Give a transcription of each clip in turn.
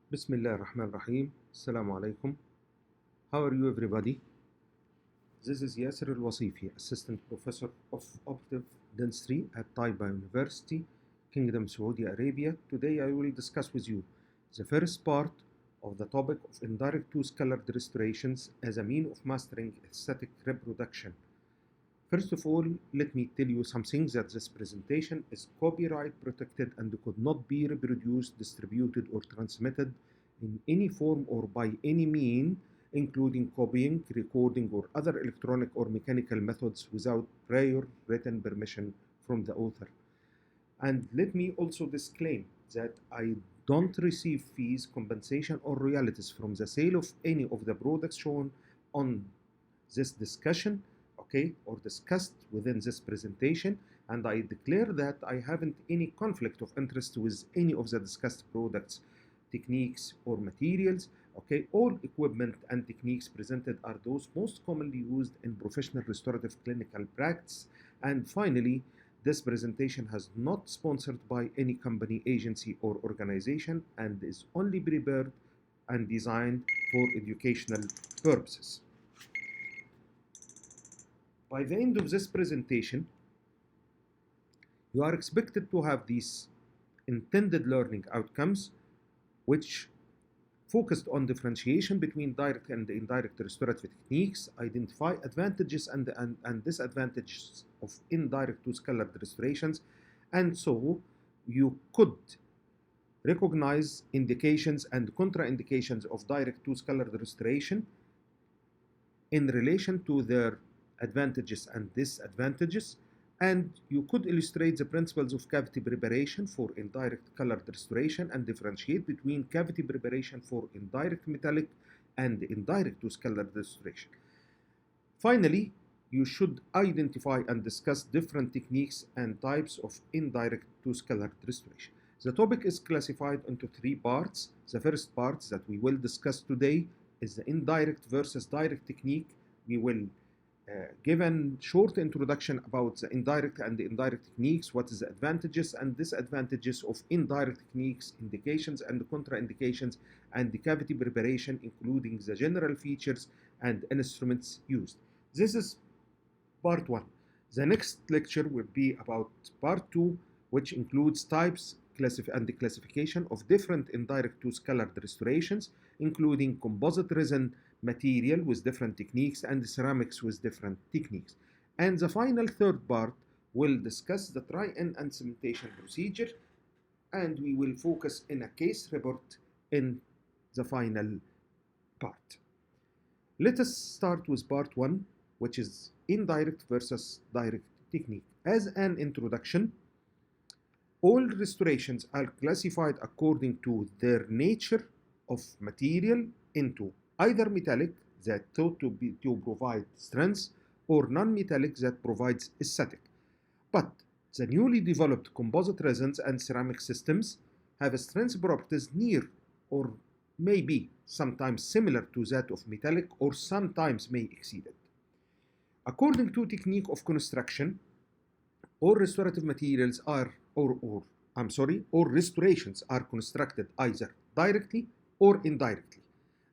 Bismillah ar-Rahman ar-Rahim. Assalamu alaikum. How are you, everybody? This is Yasser al-Wasifi, Assistant Professor of Operative Dentistry at Taiba University, Kingdom Saudi Arabia. Today I will discuss with you the first part of the topic of indirect tooth-colored restorations as a mean of mastering aesthetic reproduction. First of all, let me tell you something that this presentation is copyright protected and could not be reproduced, distributed, or transmitted in any form or by any mean, including copying, recording, or other electronic or mechanical methods without prior written permission from the author. And let me also disclaim that I don't receive fees, compensation, or royalties from the sale of any of the products shown on this discussion, or discussed within this presentation, and I declare that I haven't any conflict of interest with any of the discussed products, techniques, or materials. All equipment and techniques presented are those most commonly used in professional restorative clinical practice. And finally, this presentation has not sponsored by any company, agency, or organization, and is only prepared and designed for educational purposes. By the end of this presentation, you are expected to have these intended learning outcomes, which focused on differentiation between direct and indirect restorative techniques, identify advantages and disadvantages of indirect tooth-colored restorations, and so you could recognize indications and contraindications of direct tooth-colored restoration in relation to their advantages and disadvantages, and you could illustrate the principles of cavity preparation for indirect colored restoration and differentiate between cavity preparation for indirect metallic and indirect tooth-colored restoration. Finally, you should identify and discuss different techniques and types of indirect tooth-colored restoration. The topic is classified into three parts. The first part that we will discuss today is the indirect versus direct technique. We will give a short introduction about the indirect and the indirect techniques, what is the advantages and disadvantages of indirect techniques, indications and contraindications, and the cavity preparation, including the general features and instruments used. This is part 1. The next lecture will be about part 2, which includes types and the classification of different indirect tooth-colored restorations, including composite resin material with different techniques and ceramics with different techniques. And the final third part will discuss the try-in and cementation procedure, and we will focus in a case report in the final part. Let us start with part 1, which is indirect versus direct technique. As an introduction, all restorations are classified according to their nature of material into either metallic, that thought to provide strength, or non-metallic, that provides aesthetic. But the newly developed composite resins and ceramic systems have strength properties near or maybe sometimes similar to that of metallic, or sometimes may exceed it. According to technique of construction, all restorative materials are or restorations are constructed either directly or indirectly.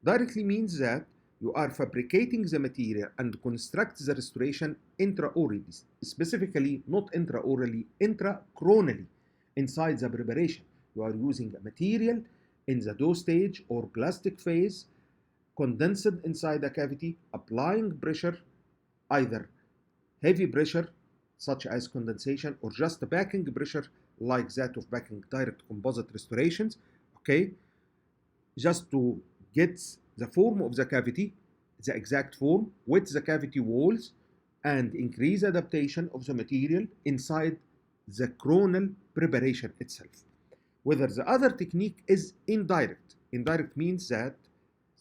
Directly means that you are fabricating the material and construct the restoration intraorally, specifically not intraorally, intracoronally, inside the preparation. You are using a material in the dough stage or plastic phase, condensed inside the cavity, applying pressure, either heavy pressure such as condensation, or just backing pressure like that of backing direct composite restorations, just to get the form of the cavity, the exact form, with the cavity walls, and increase adaptation of the material inside the coronal preparation itself. Whether the other technique is indirect. Indirect means that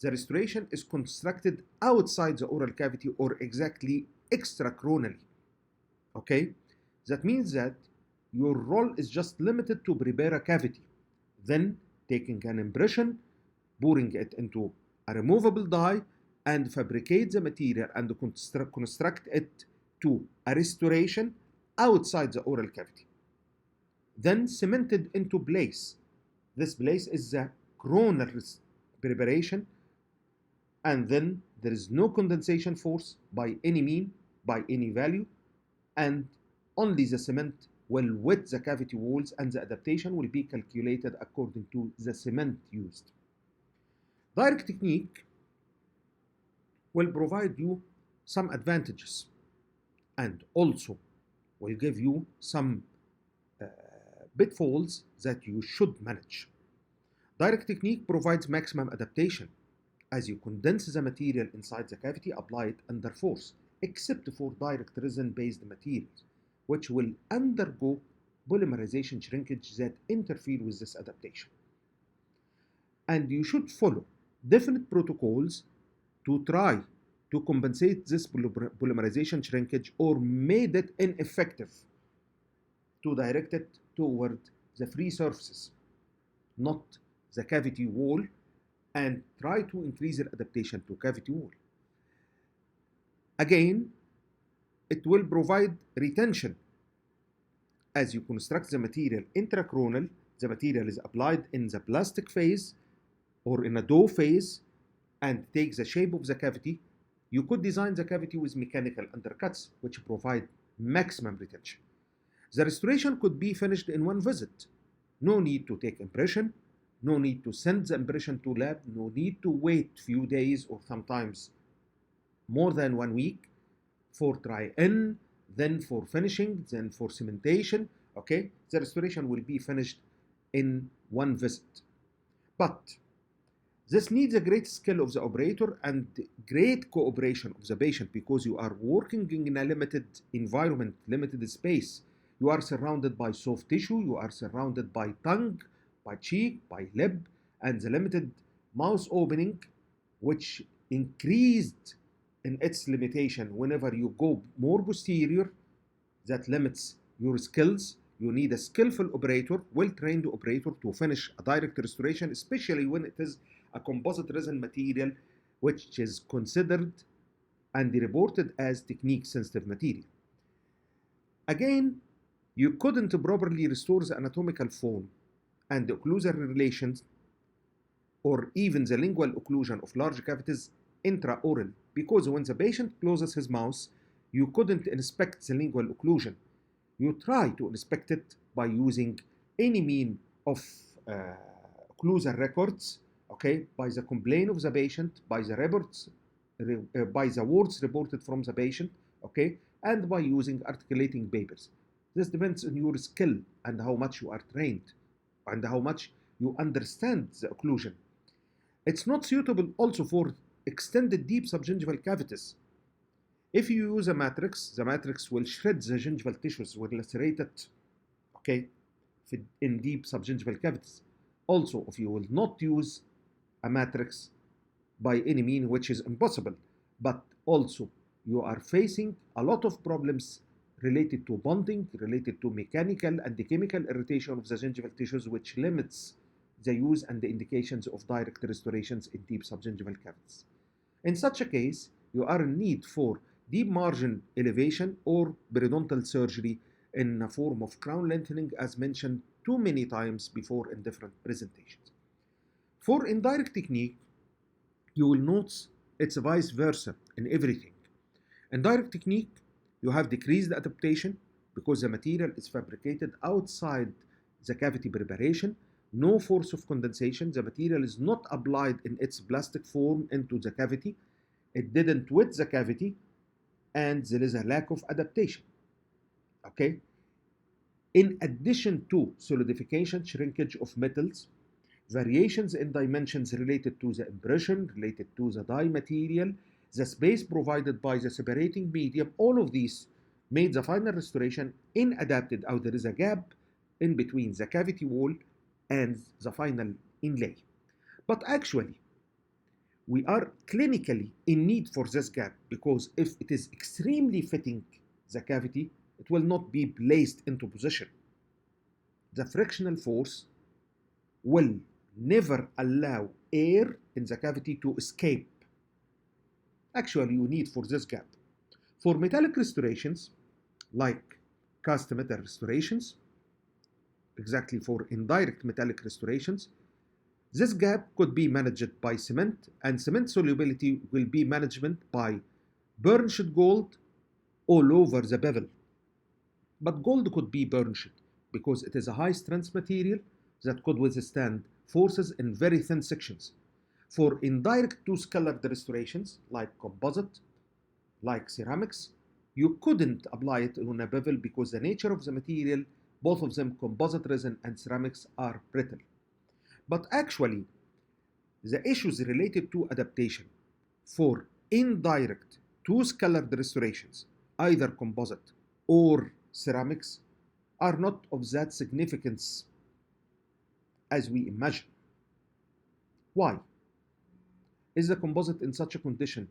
the restoration is constructed outside the oral cavity or exactly extracoronally. That means that your role is just limited to prepare a cavity, then taking an impression, pouring it into a removable die, and fabricate the material and construct it to a restoration outside the oral cavity. Then cemented into place. This place is the coronal preparation, and then there is no condensation force by any mean, by any value, and only the cement will wet the cavity walls, and the adaptation will be calculated according to the cement used. Direct technique will provide you some advantages and also will give you some pitfalls that you should manage. Direct technique provides maximum adaptation as you condense the material inside the cavity, apply it under force, except for direct resin-based materials, which will undergo polymerization shrinkage that interfere with this adaptation. And you should follow definite protocols to try to compensate this polymerization shrinkage or made it ineffective to direct it toward the free surfaces, not the cavity wall, and try to increase the adaptation to cavity wall. Again, it will provide retention. As you construct the material intracoronal, the material is applied in the plastic phase or in a dough phase and takes the shape of the cavity. You could design the cavity with mechanical undercuts, which provide maximum retention. The restoration could be finished in one visit. No need to take impression, no need to send the impression to lab, no need to wait few days or sometimes more than 1 week for try-in, then for finishing, then for cementation. Okay, the restoration will be finished in one visit. But this needs a great skill of the operator and great cooperation of the patient, because you are working in a limited environment, limited space. You are surrounded by soft tissue, you are surrounded by tongue, by cheek, by lip, and the limited mouth opening, which increased in its limitation whenever you go more posterior. That limits your skills. You need a skillful operator, well-trained operator to finish a direct restoration, especially when it is a composite resin material, which is considered and reported as technique-sensitive material. Again, you couldn't properly restore the anatomical form and the occlusal relations, or even the lingual occlusion of large cavities intraoral, because when the patient closes his mouth, you couldn't inspect the lingual occlusion. You try to inspect it by using any mean of occlusal records, okay, by the complaint of the patient, by the reports, by the words reported from the patient, okay, and by using articulating papers. This depends on your skill and how much you are trained and how much you understand the occlusion. It's not suitable also for extended deep subgingival cavities. If you use a matrix, the matrix will shred the gingival tissues, will lacerate it, okay, in deep subgingival cavities. Also, if you will not use a matrix by any mean, which is impossible, but also you are facing a lot of problems related to bonding, related to mechanical and chemical irritation of the gingival tissues, which limits the use and the indications of direct restorations in deep subgingival cavities. In such a case, you are in need for deep margin elevation or periodontal surgery in a form of crown lengthening, as mentioned too many times before in different presentations. For indirect technique, you will notice it's vice versa in everything. In direct technique, you have decreased adaptation because the material is fabricated outside the cavity preparation, no force of condensation, the material is not applied in its plastic form into the cavity, it didn't wet the cavity, and there is a lack of adaptation. Okay? In addition to solidification, shrinkage of metals, variations in dimensions related to the impression, related to the dye material, the space provided by the separating medium, all of these made the final restoration inadapted, or there is a gap in between the cavity wall and the final inlay. But actually, we are clinically in need for this gap, because if it is extremely fitting the cavity, it will not be placed into position. The frictional force will never allow air in the cavity to escape. Actually, you need for this gap. For metallic restorations, like cast metal restorations, exactly for indirect metallic restorations, This gap could be managed by cement, and cement solubility will be managed by burnished gold all over the bevel. But gold could be burnished because it is a high strength material that could withstand forces in very thin sections. For indirect two-colored restorations like composite, like ceramics, you couldn't apply it on a bevel because the nature of the material, both of them, composite resin and ceramics, are brittle. But actually, the issues related to adaptation for indirect two-colored restorations, either composite or ceramics, are not of that significance as we imagine. Why? Is the composite in such a condition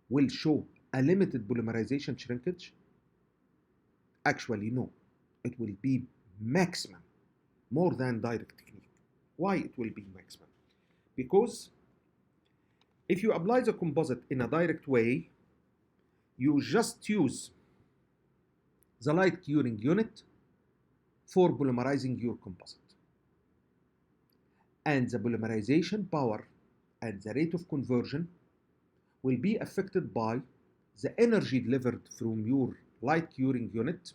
will show a limited polymerization shrinkage? Actually, no. It will be maximum, more than direct technique. Why it will be maximum? Because if you apply the composite in a direct way, you just use the light curing unit for polymerizing your composite. And the polymerization power and the rate of conversion will be affected by the energy delivered from your light curing unit,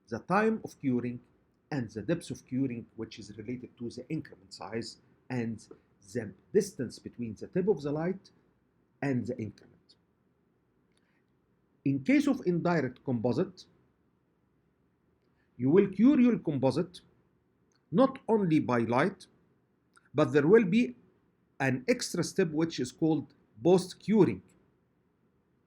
the time of curing, and the depth of curing, which is related to the increment size and the distance between the tip of the light and the increment. In case of indirect composite, you will cure your composite not only by light, but there will be an extra step which is called post-curing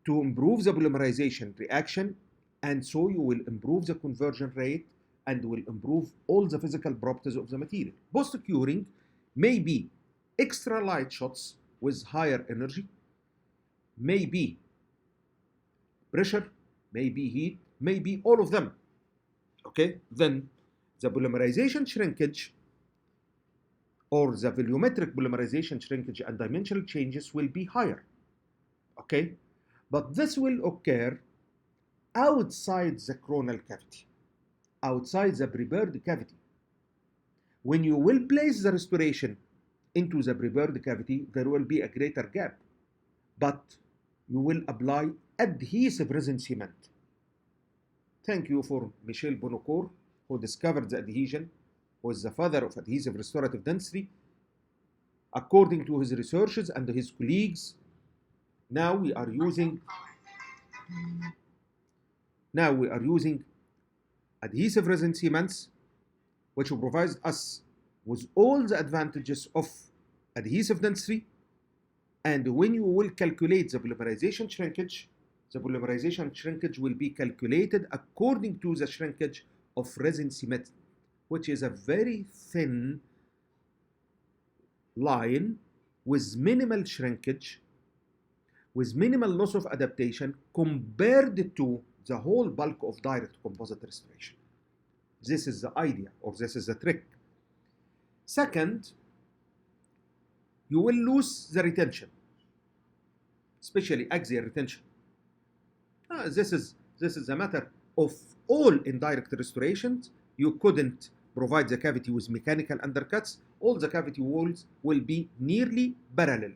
to improve the polymerization reaction, and so you will improve the conversion rate and will improve all the physical properties of the material. Post-curing may be extra light shots with higher energy, may be pressure, may be heat, may be all of them. Okay, then the polymerization shrinkage or the volumetric polymerization shrinkage and dimensional changes will be higher. Okay, but this will occur outside the coronal cavity, outside the prepared cavity. When you will place the restoration into the prepared cavity, there will be a greater gap, but you will apply adhesive resin cement. Thank you for Michel Bonocourt, who discovered the adhesion, who is the father of adhesive restorative density. According to his researches and his colleagues, now we are using adhesive resin cements, which provides us with all the advantages of adhesive density. And when you will calculate the polymerization shrinkage will be calculated according to the shrinkage of resin cement, which is a very thin line with minimal shrinkage, with minimal loss of adaptation compared to the whole bulk of direct composite restoration. This is the idea, or this is the trick. Second, you will lose the retention, especially axial retention. This is a matter of all indirect restorations. You couldn't provide the cavity with mechanical undercuts. All the cavity walls will be nearly parallel.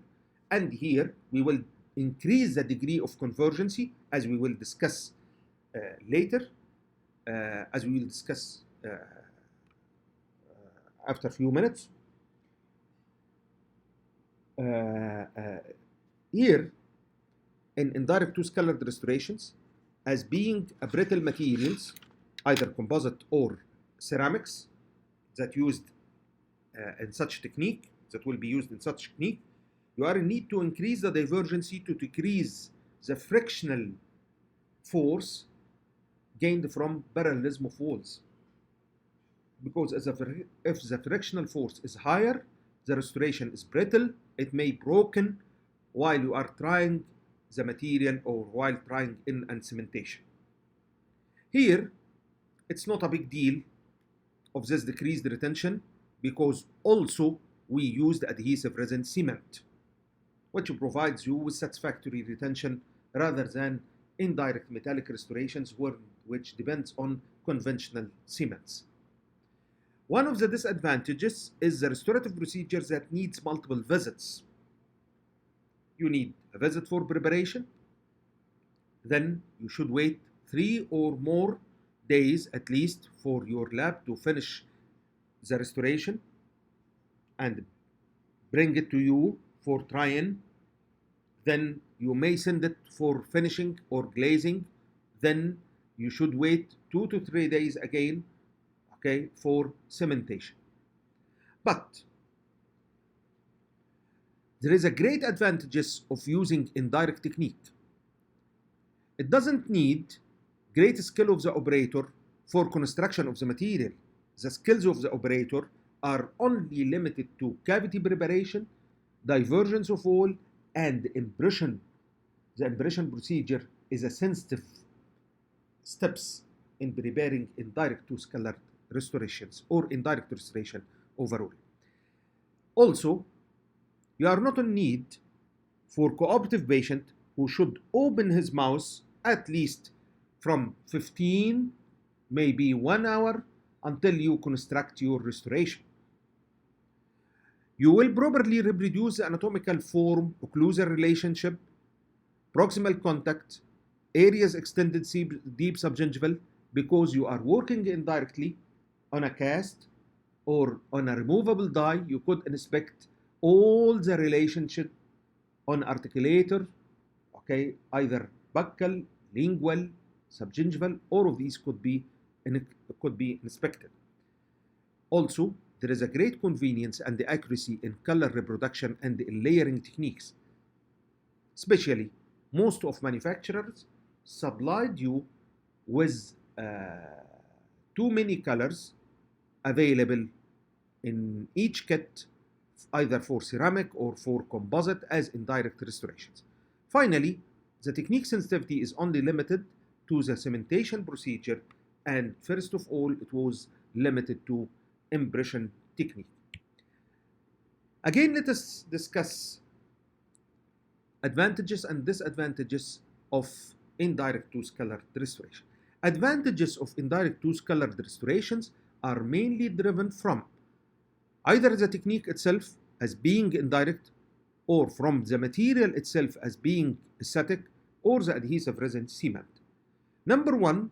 And here we will increase the degree of convergency, as we will discuss later, after a few minutes. Here, in indirect two-colored restorations, as being a brittle materials, either composite or ceramics, that used in such technique, that will be used in such technique, you are in need to increase the divergency to decrease the frictional force gained from parallelism of walls. Because if the frictional force is higher, the restoration is brittle, it may be broken while you are trying the material or while trying in and cementation. Here, it's not a big deal of this decreased retention because also we used adhesive resin cement, which provides you with satisfactory retention rather than indirect metallic restorations which depends on conventional cements. One of the disadvantages is the restorative procedures that needs multiple visits. You need a visit for preparation, then you should wait 3 or more days at least for your lab to finish the restoration and bring it to you for try-in. Then you may send it for finishing or glazing. Then you should wait 2 to 3 days again, okay, for cementation. But there is a great advantages of using indirect technique. It doesn't need great skill of the operator for construction of the material. The skills of the operator are only limited to cavity preparation, divergence of wall, and impression. The impression procedure is a sensitive steps in preparing indirect two-scalar restorations or indirect restoration overall. Also, you are not in need for cooperative patient who should open his mouth at least from 15, maybe 1 hour until you construct your restoration. You will properly reproduce the anatomical form, occlusal relationship, proximal contact, areas extended deep subgingival, because you are working indirectly on a cast or on a removable die. You could inspect all the relationship on articulator, okay, either buccal, lingual, subgingival, all of these could be inspected. Also, there is a great convenience and the accuracy in color reproduction and in layering techniques. Especially, most of manufacturers supplied you with too many colors available in each kit, either for ceramic or for composite as indirect restorations. Finally, the technique sensitivity is only limited to the cementation procedure, and first of all, it was limited to impression technique. Again, let us discuss advantages and disadvantages of indirect two-scalared restoration. Advantages of indirect two-scalared restorations are mainly driven from either the technique itself as being indirect, or from the material itself as being static, or the adhesive resin cement. Number one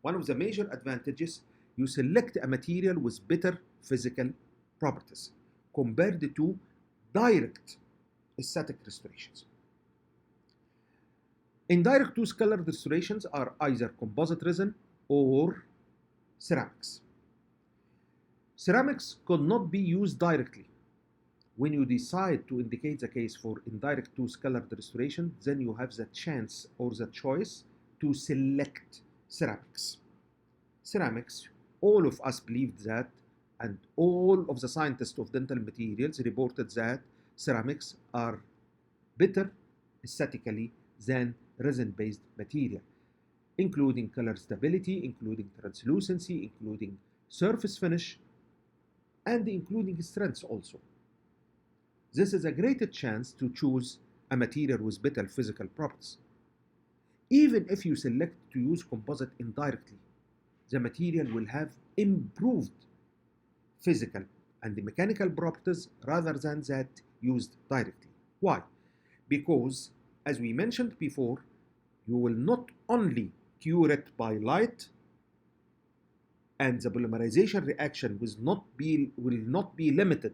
of the major advantages, you select a material with better physical properties compared to direct static restorations. Indirect two-scalared restorations are either composite resin or ceramics. Ceramics could not be used directly. When you decide to indicate the case for indirect two-scalared restoration, then you have the chance or the choice to select ceramics. Ceramics, all of us believed that, and all of the scientists of dental materials reported that ceramics are better aesthetically than resin-based material, including color stability, including translucency, including surface finish, and including strength also. This is a great chance to choose a material with better physical properties. Even if you select to use composite indirectly, the material will have improved physical and mechanical properties rather than that used directly. Why? Because, as we mentioned before, you will not only cure it by light, and the polymerization reaction will not be limited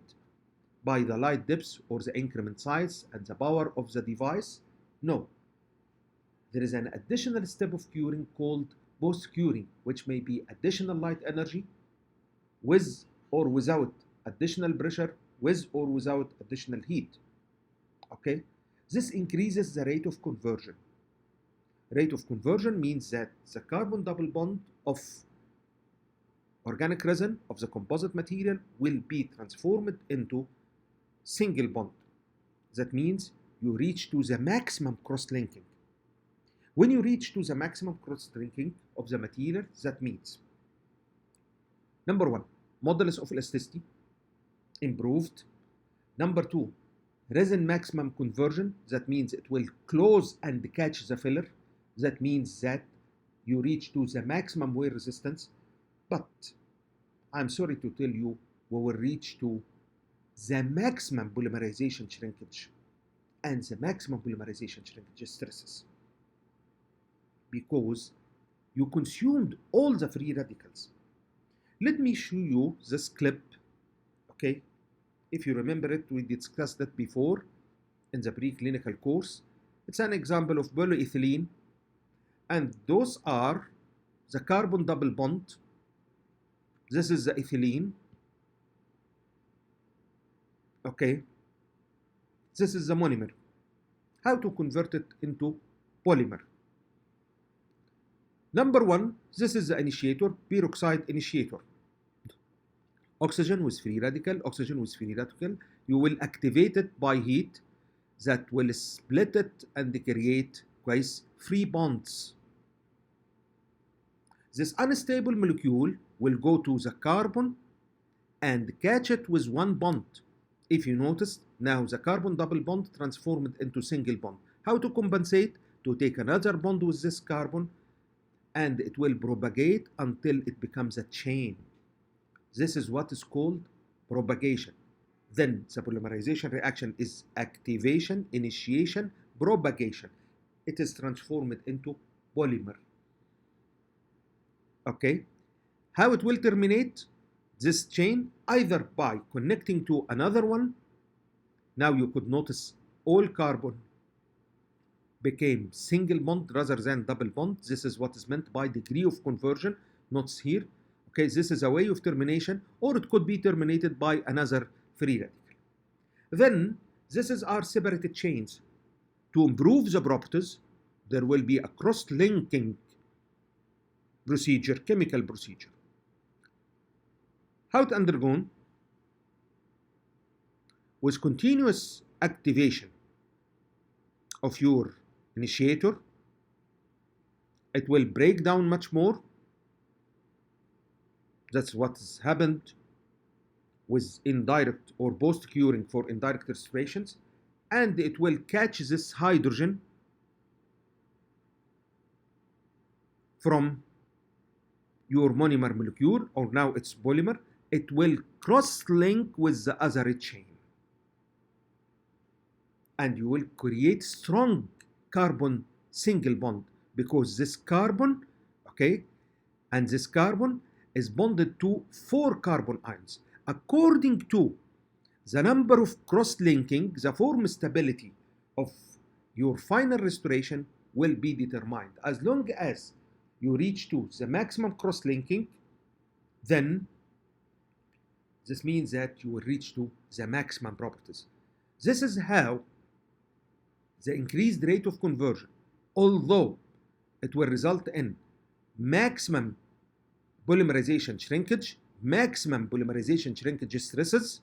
by the light depths or the increment size and the power of the device. No. There is an additional step of curing called post-curing, which may be additional light energy with or without additional pressure, with or without additional heat. Okay? This increases the rate of conversion. Rate of conversion means that the carbon double bond of organic resin of the composite material will be transformed into single bond. That means you reach to the maximum cross-linking. When you reach to the maximum cross-linking of the material, that means, number one, modulus of elasticity improved. Number two, resin maximum conversion. That means it will close and catch the filler. That means that you reach to the maximum wear resistance. But I'm sorry to tell you, we will reach to the maximum polymerization shrinkage and the maximum polymerization shrinkage stresses, because you consumed all the free radicals. Let me show you this clip, okay? If you remember it, we discussed it before in the preclinical course. It's an example of polyethylene, and those are the carbon double bond. This is the ethylene, okay? This is the monomer. How to convert it into polymer? Number one, this is the initiator, peroxide initiator. Oxygen with free radical, oxygen with free radical. You will activate it by heat that will split it and create free bonds. This unstable molecule will go to the carbon and catch it with one bond. If you notice, now the carbon double bond transformed into single bond. How to compensate? To take another bond with this carbon, and it will propagate until it becomes a chain. This is what is called propagation. Then the polymerization reaction is activation, initiation, propagation. It is transformed into polymer. Okay? How it will terminate this chain? Either by connecting to another one. Now you could notice all carbon became single bond rather than double bond. This is what is meant by degree of conversion. Notes here. Okay, this is a way of termination, or it could be terminated by another free radical. Then, this is our separated chains. To improve the properties, there will be a cross-linking procedure, chemical procedure. How it undergone? With continuous activation of your initiator, it will break down much more. That's what has happened with indirect or post-curing for indirect respirations, and it will catch this hydrogen from your monomer molecule, or now it's polymer. It will cross-link with the other chain, and you will create strong carbon single bond, because this carbon, okay, and this carbon is bonded to 4 carbon ions. According to the number of cross-linking, the form stability of your final restoration will be determined. As long as you reach to the maximum cross-linking, then this means that you will reach to the maximum properties. This is how the increased rate of conversion, although it will result in maximum polymerization shrinkage, maximum polymerization shrinkage stresses,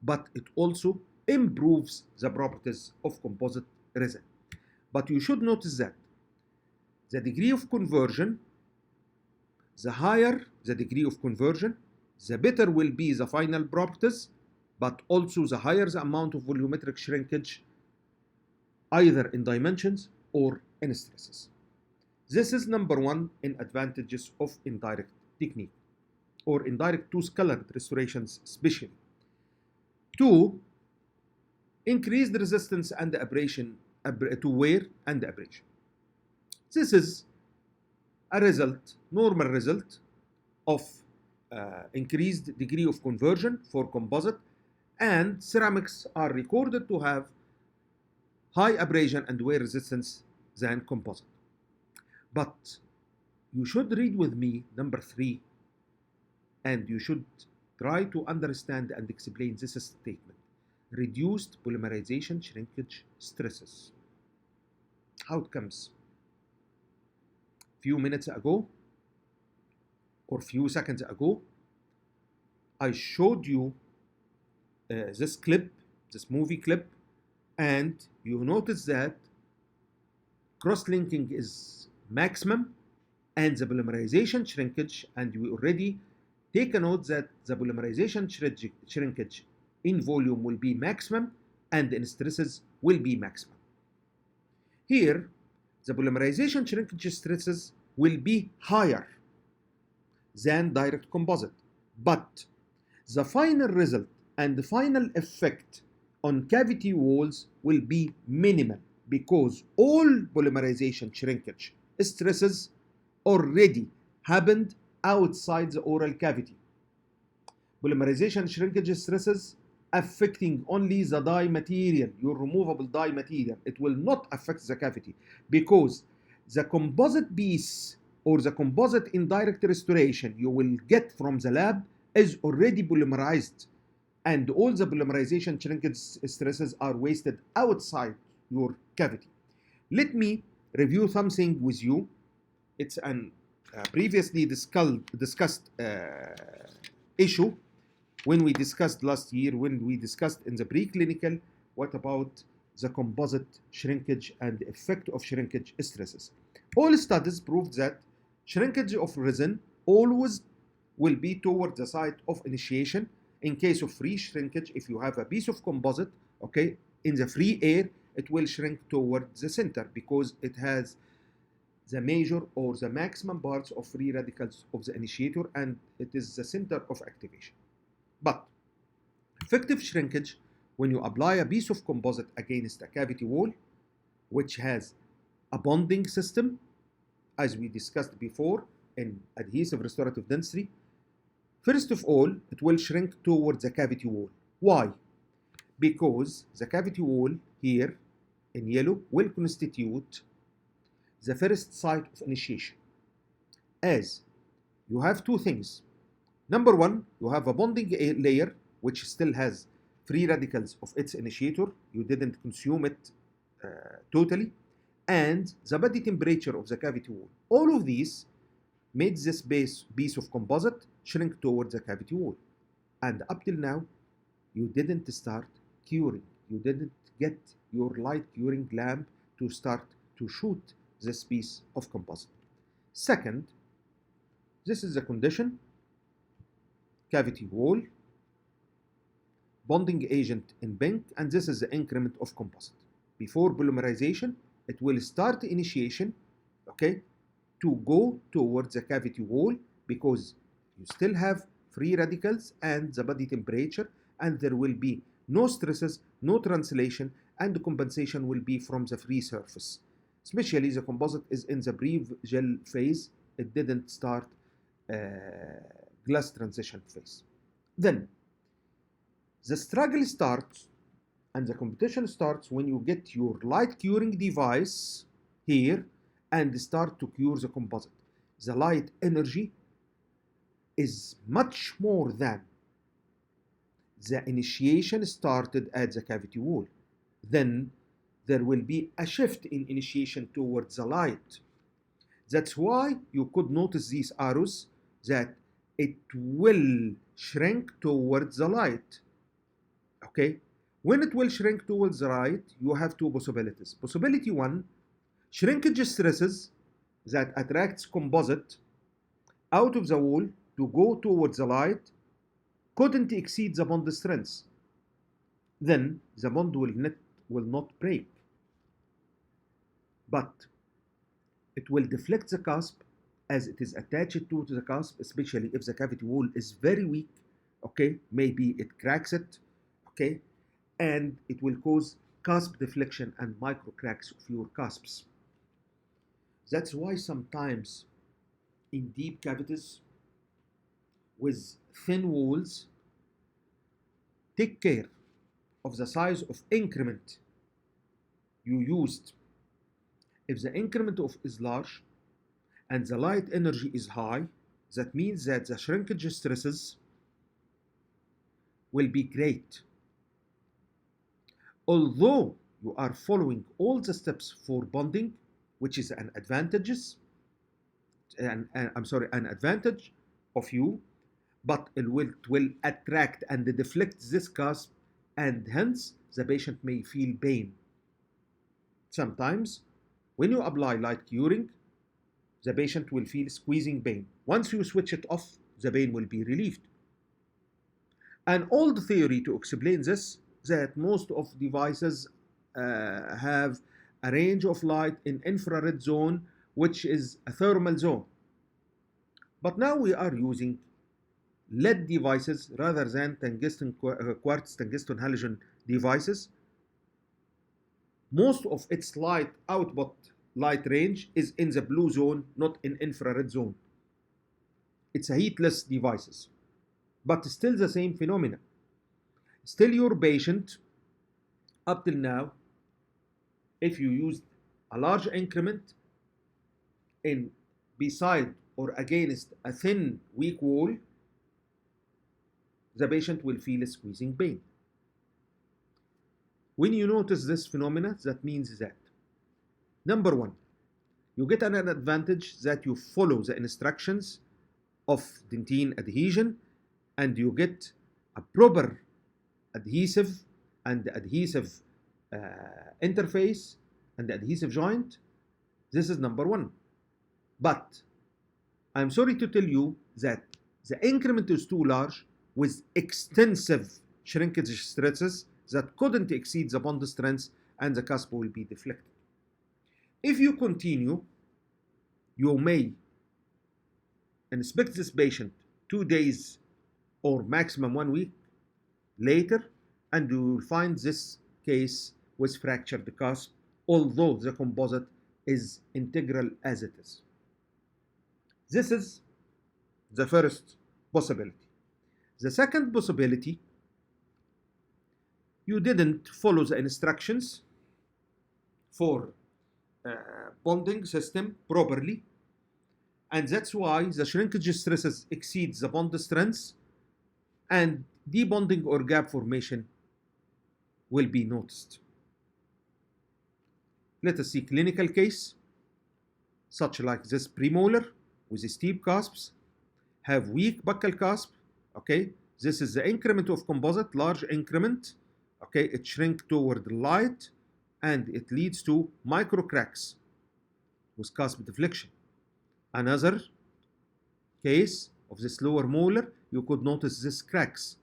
but it also improves the properties of composite resin. But you should notice that the degree of conversion, the higher the degree of conversion, the better will be the final properties, but also the higher the amount of volumetric shrinkage, either in dimensions or in stresses. This is number one in advantages of indirect technique, or indirect two-scalared restorations especially. 2, increased resistance and abrasion to wear and abrasion. This is a result, normal result of increased degree of conversion for composite, and ceramics are recorded to have high abrasion and wear resistance than composite. But you should read with me number 3, and you should try to understand and explain this statement. Reduced polymerization shrinkage stresses. How it comes? Few minutes ago, or few seconds ago, I showed you this clip, this movie clip, and you notice that cross-linking is maximum and the polymerization shrinkage, and we already take a note that the polymerization shrinkage in volume will be maximum and in stresses will be maximum. Here, the polymerization shrinkage stresses will be higher than direct composite, But the final result and the final effect on cavity walls will be minimal because all polymerization shrinkage stresses already happened outside the oral cavity. Polymerization shrinkage stresses affecting only the dye material, your removable dye material. It will not affect the cavity because the composite piece or the composite indirect restoration you will get from the lab is already polymerized, and all the polymerization shrinkage stresses are wasted outside your cavity. Let me review something with you. It's an previously discussed issue when we discussed last year, when we discussed in the preclinical, what about the composite shrinkage and the effect of shrinkage stresses. All studies proved that shrinkage of resin always will be toward the site of initiation. In case of free shrinkage, if you have a piece of composite, okay, in the free air, it will shrink toward the center because it has the major or the maximum parts of free radicals of the initiator, and it is the center of activation. But effective shrinkage, when you apply a piece of composite against a cavity wall, which has a bonding system, as we discussed before in adhesive restorative dentistry, first of all, it will shrink towards the cavity wall. Why? Because the cavity wall here in yellow will constitute the first site of initiation, as you have two things. Number one, you have a bonding layer which still has free radicals of its initiator. You didn't consume it totally. And the body temperature of the cavity wall. All of these made this piece of composite shrink towards the cavity wall. And up till now, you didn't start curing. You didn't get your light curing lamp to start to shoot this piece of composite. Second, this is the condition: cavity wall, bonding agent in pink, and this is the increment of composite. Before polymerization, it will start initiation, okay, to go towards the cavity wall because you still have free radicals and the body temperature, and there will be no stresses, no translation, and the compensation will be from the free surface. Especially the composite is in the pre-gel phase. It didn't start glass transition phase. Then the struggle starts and the competition starts when you get your light curing device here and start to cure the composite. The light energy is much more than the initiation started at the cavity wall. Then there will be a shift in initiation towards the light. That's why you could notice these arrows that it will shrink towards the light. Okay? When it will shrink towards the light, you have two possibilities. Possibility one, shrinkage stresses that attracts composite out of the wall to go towards the light couldn't exceed the bond strength. Then the bond will not break, but it will deflect the cusp as it is attached to the cusp, especially if the cavity wall is very weak, okay, maybe it cracks it, okay, and it will cause cusp deflection and micro cracks of your cusps. That's why sometimes in deep cavities with thin walls, take care of the size of increment you used. If the increment is large and the light energy is high, that means that the shrinkage stresses will be great. Although you are following all the steps for bonding, which is an advantage of you, but it will attract and deflect this cusp, and hence the patient may feel pain. Sometimes when you apply light curing, the patient will feel squeezing pain. Once you switch it off, the pain will be relieved. An old theory to explain this, that most of devices have a range of light in infrared zone, which is a thermal zone. But now we are using lead devices rather than quartz tungsten halogen devices. Most of its light output light range is in the blue zone, not in infrared zone. It's a heatless devices, but still the same phenomena. Still your patient, up till now, if you used a large increment in beside or against a thin weak wall, the patient will feel a squeezing pain. When you notice this phenomena, that means that number one, you get an advantage that you follow the instructions of dentine adhesion and you get a proper adhesive and adhesive interface and adhesive joint. This is number one. But I'm sorry to tell you that the increment is too large with extensive shrinkage stresses that couldn't exceed the bond strength and the cusp will be deflected. If you continue, you may inspect this patient 2 days or maximum 1 week later and you will find this case with fractured cusp, although the composite is integral as it is. This is the first possibility. The second possibility, you didn't follow the instructions for bonding system properly, and that's why the shrinkage stresses exceeds the bond strength and debonding or gap formation will be noticed. Let us see clinical case, such like this premolar with steep cusps, have weak buccal cusp, okay? This is the increment of composite, large increment, okay? It shrink toward the light and it leads to micro cracks with cusp deflection. Another case of this lower molar, you could notice this cracks.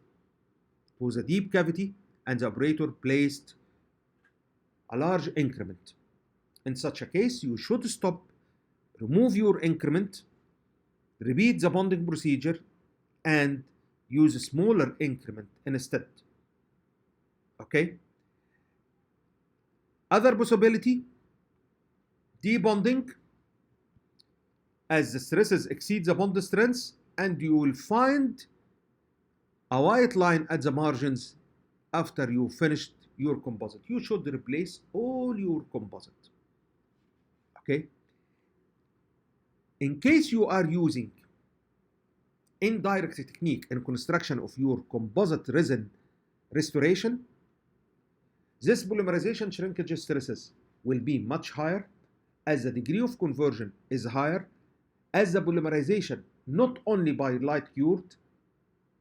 It was a deep cavity and the operator placed a large increment. In such a case, you should stop, remove your increment, repeat the bonding procedure, and use a smaller increment instead. Okay? Other possibility, debonding as the stresses exceed the bond strength, and you will find a white line at the margins after you finished your composite. You should replace all your composite. Okay? In case you are using indirect technique in construction of your composite resin restoration, this polymerization shrinkage stresses will be much higher as the degree of conversion is higher, as the polymerization not only by light cured,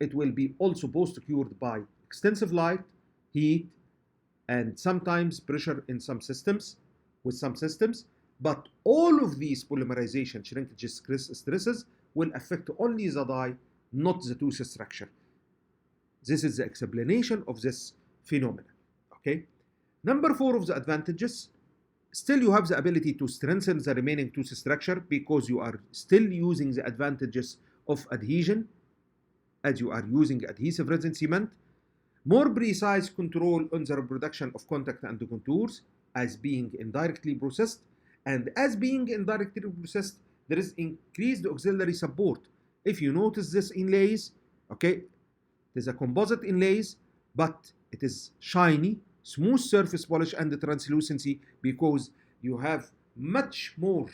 it will be also post cured by extensive light, heat, and sometimes pressure in some systems, but all of these polymerization shrinkage stresses will affect only the die, not the tooth structure. This is the explanation of this phenomenon. Okay. Number 4 of the advantages, still you have the ability to strengthen the remaining tooth structure because you are still using the advantages of adhesion as you are using adhesive resin cement. More precise control on the reproduction of contact and contours as being indirectly processed, and as being indirectly processed, there is increased auxiliary support. If you notice this inlays, okay, there's a composite inlays, but it is shiny, smooth surface polish and translucency because you have much more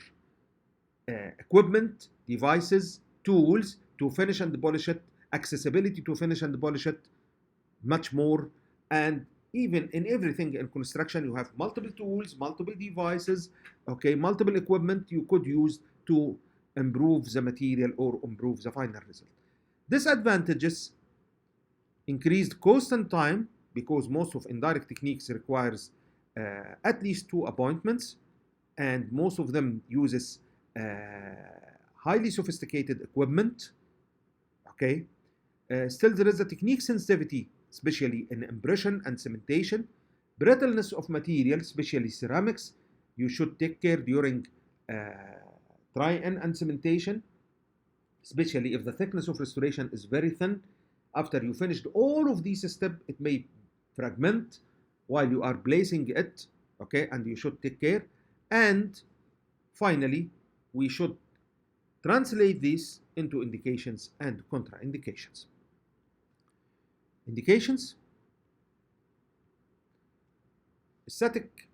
equipment, devices, tools to finish and polish it, accessibility to finish and polish it, much more. And even in everything in construction, you have multiple tools, multiple devices, okay, multiple equipment you could use to improve the material or improve the final result. Disadvantages, increased cost and time because most of indirect techniques requires at least 2 appointments, and most of them uses highly sophisticated equipment. Okay, still there is a technique sensitivity, especially in impression and cementation, brittleness of material, especially ceramics. You should take care during try-in and cementation. especially if the thickness of restoration is very thin. After you finished all of these steps, it may fragment while you are placing it, okay, and you should take care. And finally, we should translate these into indications and contraindications. Indications: static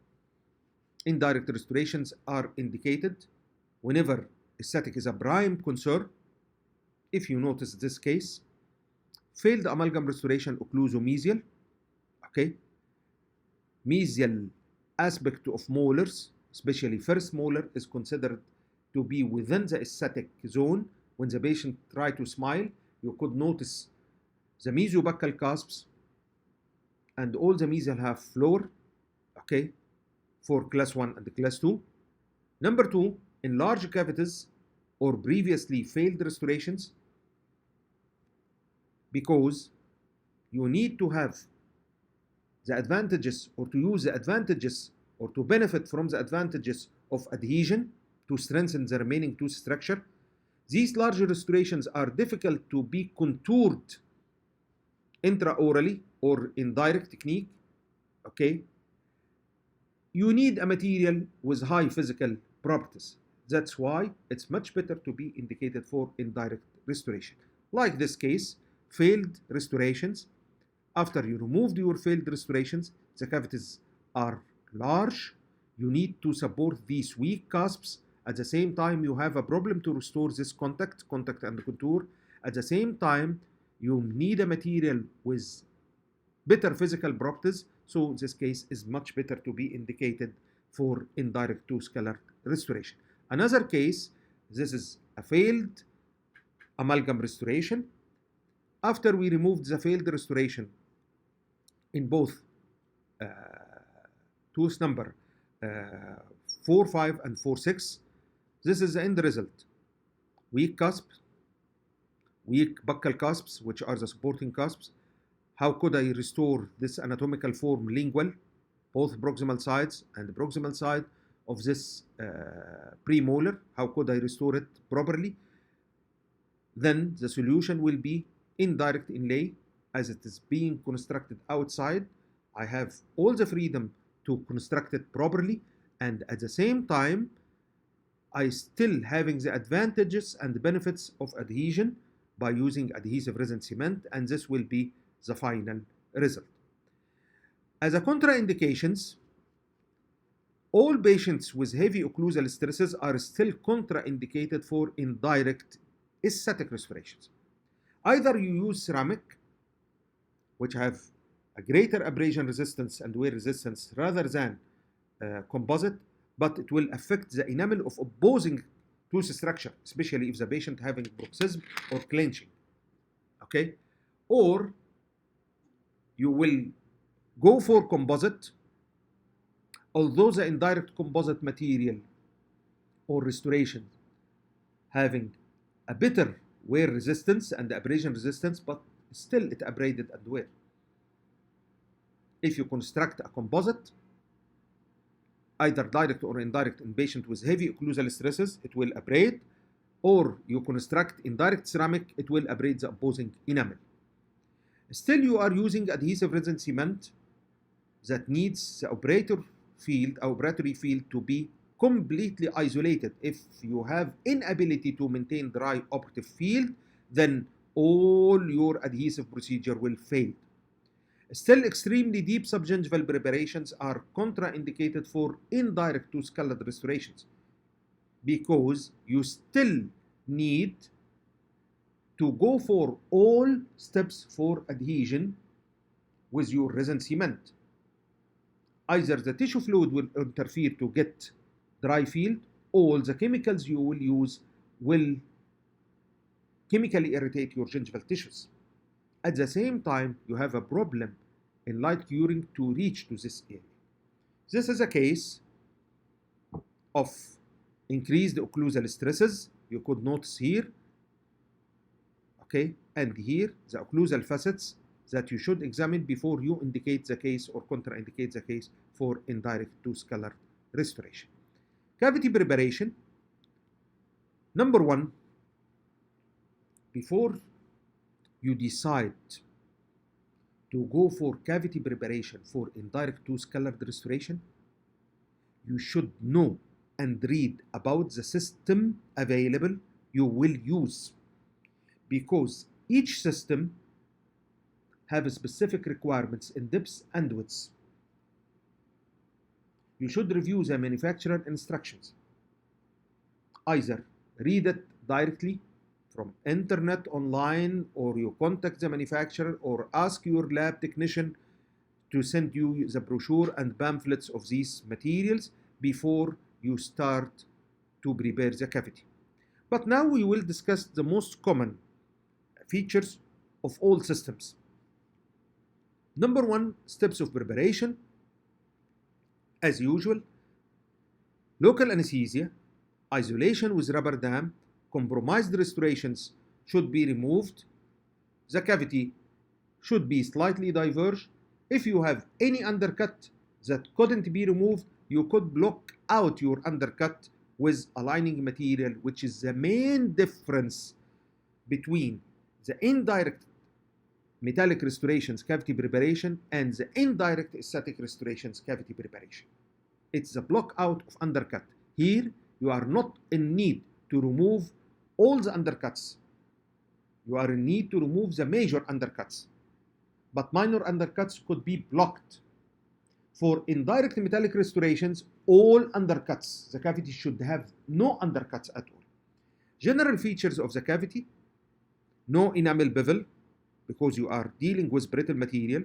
indirect restorations are indicated whenever static is a prime concern. If you notice this case, failed amalgam restoration occlusomesial, okay, mesial aspect of molars, especially first molar, is considered to be within the aesthetic zone. When the patient try to smile, you could notice the mesiobuccal cusps and all the mesial half floor, okay, for class 1 and class 2. Number 2, in large cavities or previously failed restorations, because you need to have the advantages, or to use the advantages, or to benefit from the advantages of adhesion to strengthen the remaining tooth structure. These large restorations are difficult to be contoured intraorally or in direct technique, okay? You need a material with high physical properties. That's why it's much better to be indicated for indirect restoration. Like this case, failed restorations. After you removed your failed restorations, the cavities are large. You need to support these weak cusps. At the same time, you have a problem to restore this contact and contour. At the same time, you need a material with better physical properties. So this case is much better to be indicated for indirect tooth color restoration. Another case, this is a failed amalgam restoration. After we removed the failed restoration in both tooth number 4-5 and 4-6, this is the end result. Weak cusp, weak buccal cusps, which are the supporting cusps. How could I restore this anatomical form lingual, both proximal sides and the proximal side of this premolar? How could I restore it properly? Then the solution will be indirect inlay, as it is being constructed outside. I have all the freedom to construct it properly, and at the same time, I still having the advantages and the benefits of adhesion by using adhesive resin cement, and this will be the final result. As a contraindications, all patients with heavy occlusal stresses are still contraindicated for indirect aesthetic restorations. Either you use ceramic, which have a greater abrasion resistance and wear resistance rather than composite, but it will affect the enamel of opposing tooth structure, especially if the patient having bruxism or clenching, okay? Or you will go for composite, although the indirect composite material or restoration having a better wear resistance and abrasion resistance, but still it abraded and wear. If you construct a composite, either direct or indirect, in patient with heavy occlusal stresses, it will abrade, or you construct indirect ceramic, it will abrade the opposing enamel. Still, you are using adhesive resin cement that needs the operatory field to be completely isolated. If you have inability to maintain dry operative field, then all your adhesive procedure will fail. Still, extremely deep subgingival preparations are contraindicated for indirect tooth colored restorations, because you still need to go for all steps for adhesion with your resin cement. Either the tissue fluid will interfere to get dry field, or the chemicals you will use will chemically irritate your gingival tissues. At the same time, you have a problem in light curing to reach to this area. This is a case of increased occlusal stresses. You could notice here, okay, and here the occlusal facets that you should examine before you indicate the case or contraindicate the case for indirect tooth color restoration. Cavity preparation. Number 1, before you decide to go for cavity preparation for indirect tooth colored restoration, you should know and read about the system available you will use, because each system have specific requirements in depths and widths. You should review the manufacturer instructions. Either read it directly from internet online, or you contact the manufacturer, or ask your lab technician to send you the brochure and pamphlets of these materials before you start to prepare the cavity. But now we will discuss the most common features of all systems. Number one, steps of preparation. As usual, local anesthesia, isolation with rubber dam, compromised restorations should be removed. The cavity should be slightly diverged. If you have any undercut that couldn't be removed, you could block out your undercut with aligning material, which is the main difference between the indirect metallic restorations cavity preparation and the indirect aesthetic restorations cavity preparation. It's the block out of undercut. Here, you are not in need to remove all the undercuts. You are in need to remove the major undercuts, but minor undercuts could be blocked. For indirect metallic restorations, all undercuts, the cavity should have no undercuts at all. General features of the cavity: no enamel bevel, because you are dealing with brittle material.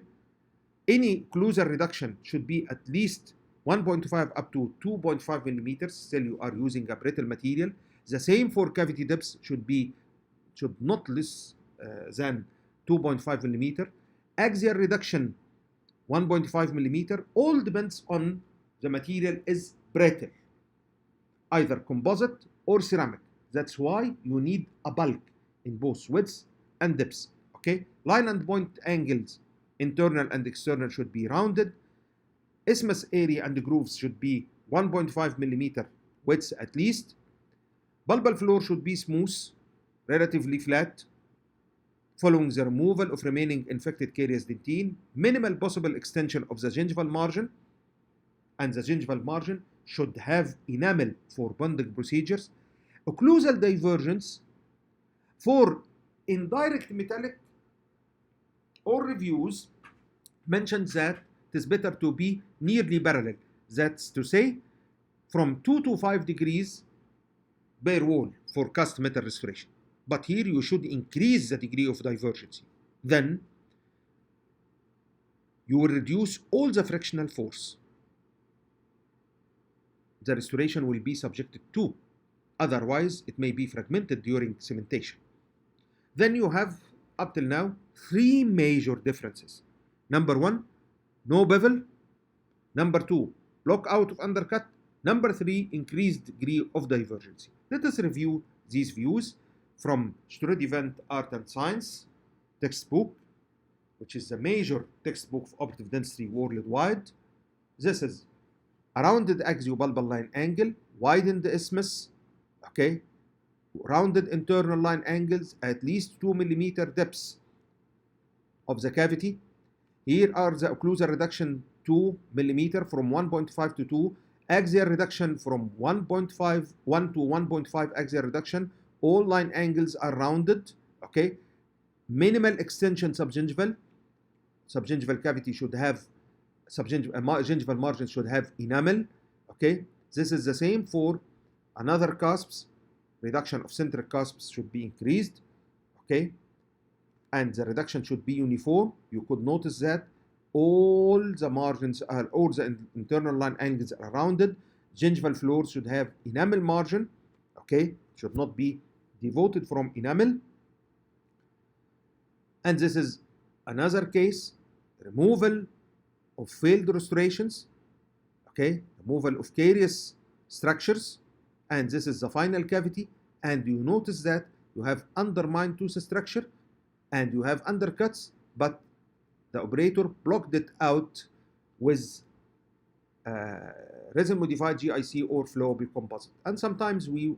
Any occlusal reduction should be at least 1.5 up to 2.5 millimeters, still you are using a brittle material. The same for cavity depths, should not less than 2.5 millimeter. Axial reduction 1.5 millimeter. All depends on the material is brittle, either composite or ceramic. That's why you need a bulk in both widths and depths. Okay, line and point angles, internal and external, should be rounded. Isthmus area and grooves should be 1.5 millimeter width at least. Bulbal floor should be smooth, relatively flat, following the removal of remaining infected caries dentine. Minimal possible extension of the gingival margin, and the gingival margin should have enamel for bonding procedures. Occlusal divergence for indirect metallic or reviews mentions that it is better to be nearly parallel. That's to say, from 2 to 5 degrees bare wall for cast metal restoration. But here you should increase the degree of divergence. Then you will reduce all the frictional force the restoration will be subjected to. Otherwise, it may be fragmented during cementation. Then you have, up till now, 3 major differences. Number 1, no bevel. Number 2, block out of undercut. Number 3, increased degree of divergence. Let us review these views from Student Art and Science textbook, which is the major textbook of operative dentistry worldwide. This is a rounded axiobulbar line angle, widened isthmus, okay, rounded internal line angles, at least 2 millimeter depths of the cavity. Here are the occlusal reduction 2 millimeter from 1.5 to 2, axial reduction from 1 to 1.5 axial reduction. All line angles are rounded, okay. Minimal extension subgingival. Subgingival cavity should have gingival margin should have enamel, okay. This is the same for another cusps. Reduction of centric cusps should be increased, okay, and the reduction should be uniform. You could notice that all the margins are, all the internal line angles are rounded. Gingival floors should have enamel margin, okay, should not be devoted from enamel. And this is another case: removal of failed restorations, okay, removal of carious structures, and this is the final cavity. And you notice that you have undermined tooth structure and you have undercuts, but the operator blocked it out with resin modified GIC or flowable composite, and sometimes we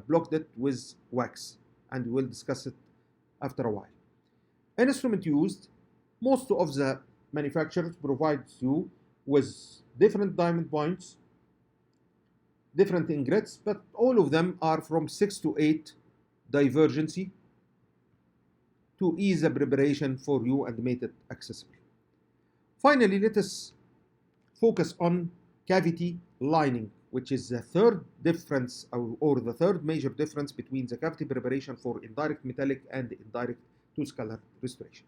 blocked it with wax. and we'll discuss it after a while. Instrument used, most of the manufacturers provides you with different diamond points, different ingrets, but all of them are from 6 to 8 divergency to ease the preparation for you and make it accessible. Finally, let us focus on cavity lining, which is the third difference or the third major difference between the cavity preparation for indirect metallic and indirect two-scalar restoration.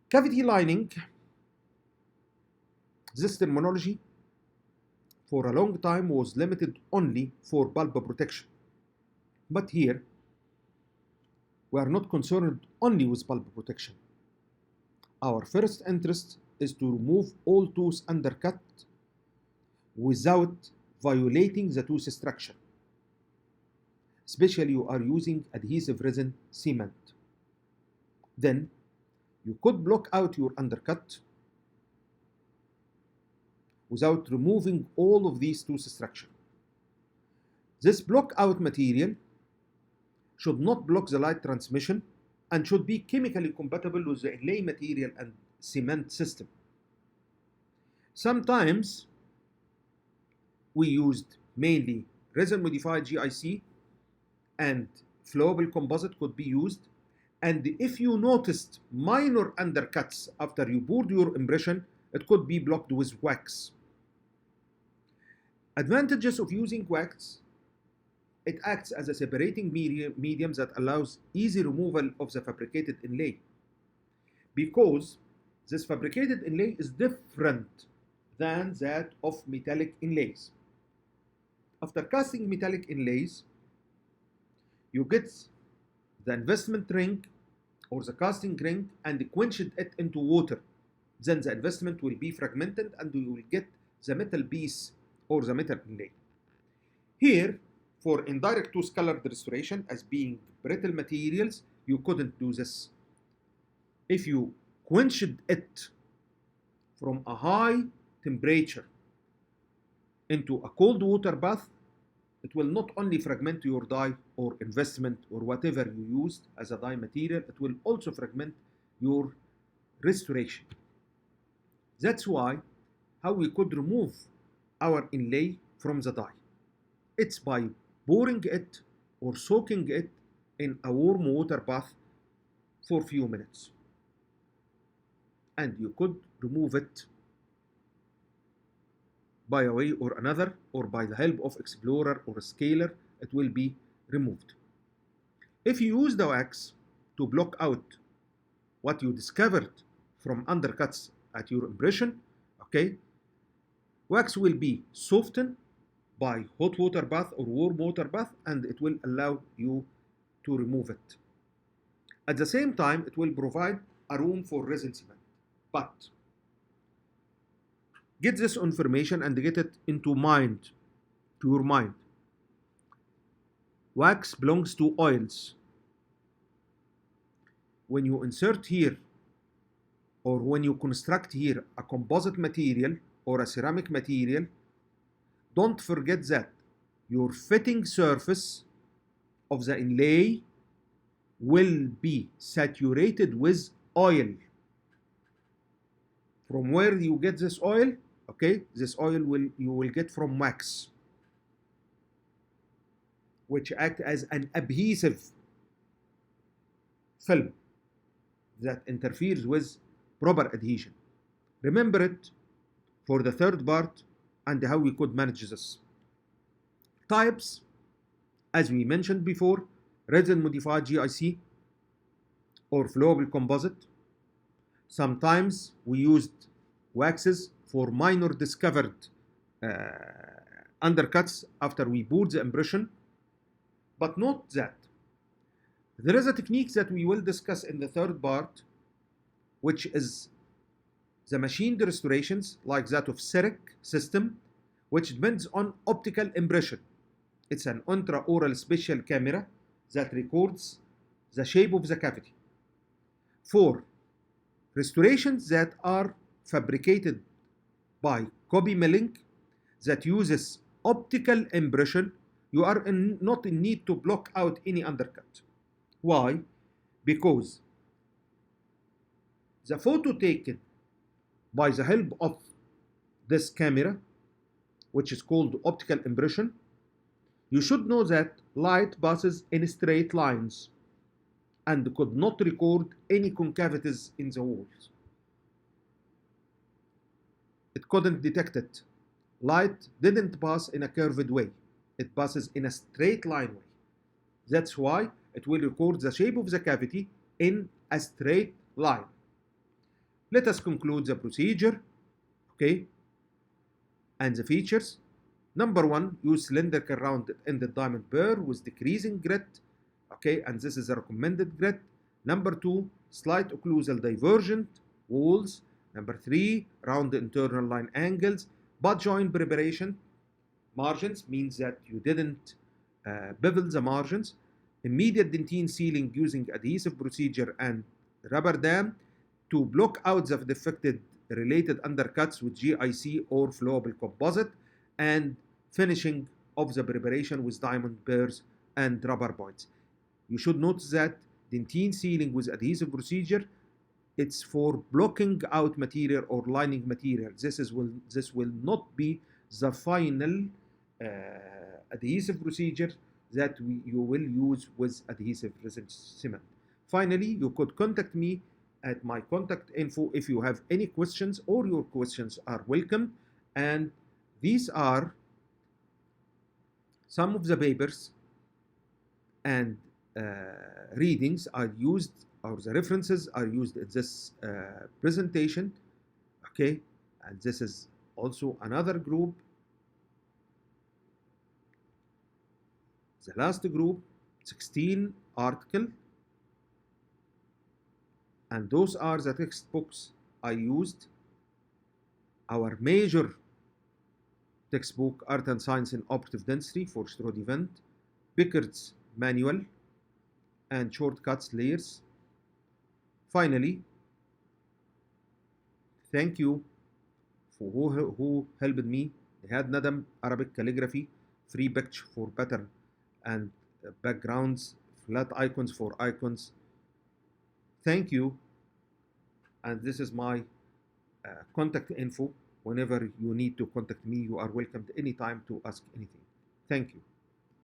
Cavity lining, this terminology for a long time was limited only for bulb protection. But here, we are not concerned only with bulb protection. Our first interest is to remove all tooth undercut without violating the tooth structure. Especially you are using adhesive resin cement. Then you could block out your undercut without removing all of these tooth structure. This block out material should not block the light transmission and should be chemically compatible with the inlay material and cement system. Sometimes we used mainly resin modified GIC and flowable composite could be used. And if you noticed minor undercuts after you poured your impression, it could be blocked with wax. Advantages of using wax: it acts as a separating medium that allows easy removal of the fabricated inlay, because this fabricated inlay is different than that of metallic inlays. After casting metallic inlays, you get the investment ring or the casting ring and quench it into water. Then the investment will be fragmented and you will get the metal piece or the metal inlay. Here, for indirect two-scalar restoration, as being brittle materials, you couldn't do this. If you quenched it from a high temperature into a cold water bath, it will not only fragment your die or investment or whatever you used as a die material, it will also fragment your restoration. That's why how we could remove our inlay from the die. It's by pouring it or soaking it in a warm water bath for a few minutes. And you could remove it by a way or another, or by the help of explorer or a scaler, it will be removed. If you use the wax to block out what you discovered from undercuts at your impression, okay, wax will be softened by hot water bath or warm water bath, and it will allow you to remove it. At the same time, it will provide a room for resin cement. But get this information and get it into your mind. Wax belongs to oils. When you insert here or when you construct here a composite material or a ceramic material, don't forget that your fitting surface of the inlay will be saturated with oil. From where you get this oil? Okay, this oil you will get from wax, which act as an adhesive film that interferes with proper adhesion. Remember it for the third part and how we could manage this. Types, as we mentioned before, resin modified GIC or flowable composite. Sometimes we used waxes for minor discovered undercuts after we poured the impression, but not that. There is a technique that we will discuss in the third part, which is the machined restorations like that of CEREC system, which depends on optical impression. It's an intraoral special camera that records the shape of the cavity. For restorations that are fabricated by copy milling that uses optical impression, you are not in need to block out any undercut. Why? Because the photo taken by the help of this camera, which is called optical impression, you should know that light passes in straight lines and could not record any concavities in the walls. It couldn't detect it. Light didn't pass in a curved way. It passes in a straight line way. That's why it will record the shape of the cavity in a straight line. Let us conclude the procedure, okay, and the features. Number one, use cylindrical round-ended diamond burr with decreasing grit, okay, and this is a recommended grit. Number two, slight occlusal divergent walls. Number three, round internal line angles. Butt joint preparation margins means that you didn't bevel the margins. Immediate dentine sealing using adhesive procedure and rubber dam to block out the defected related undercuts with GIC or flowable composite, and finishing of the preparation with diamond burrs and rubber points. You should note that dentine sealing with adhesive procedure, it's for blocking out material or lining material. This will not be the final adhesive procedure that you will use with adhesive resin cement. Finally, you could contact me at my contact info if you have any questions, or your questions are welcome. And these are some of the papers and readings are used, or the references are used in this presentation, okay? And this is also another group. The last group, 16 article, and those are the textbooks I used. Our major textbook, Art and Science in Operative Dentistry for Strode Event, Pickard's Manual, and Shortcuts Layers. Finally, thank you for who helped me. Nihad Nadam, Arabic Calligraphy, Free Picture for pattern and backgrounds, flat icons for icons. Thank you. And this is my contact info. Whenever you need to contact me, you are welcome at any time to ask anything. Thank you.